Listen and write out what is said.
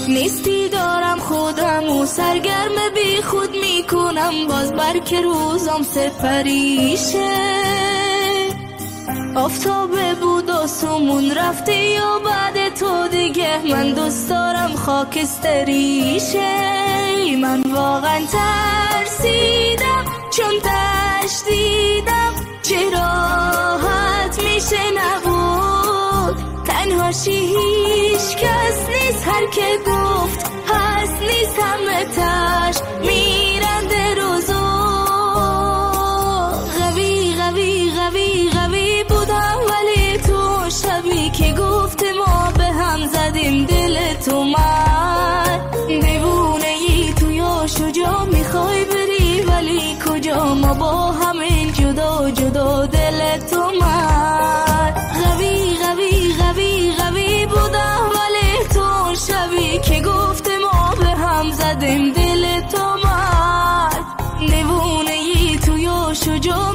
نیستی دارم خودم و سرگرم بی خود میکنم، باز برک روزم سپریشه. آفتابه بود آسمون رفته یا بعد تو دیگه، من دوست دارم خاکستریشه. من واقعا ترسیدم چون تشدیدم، چه راحت میشه نبود تنهاشی، هیچ کس نیست، هر که گفت هست نیست، همه تش میرنده روزو. غوی غوی غوی غوی بودم ولی تو شبی که گفت ما به هم زدیم دل تو، من دیوونه ای تو یا شجاع میخوای بری ولی کجا، ما با همین جدا جدا دل تو. من غوی غوی غوی غوی بودم ولی تو شبی که گفت ما به هم زدیم دل تو، من دیوونه ای تو یا شجاع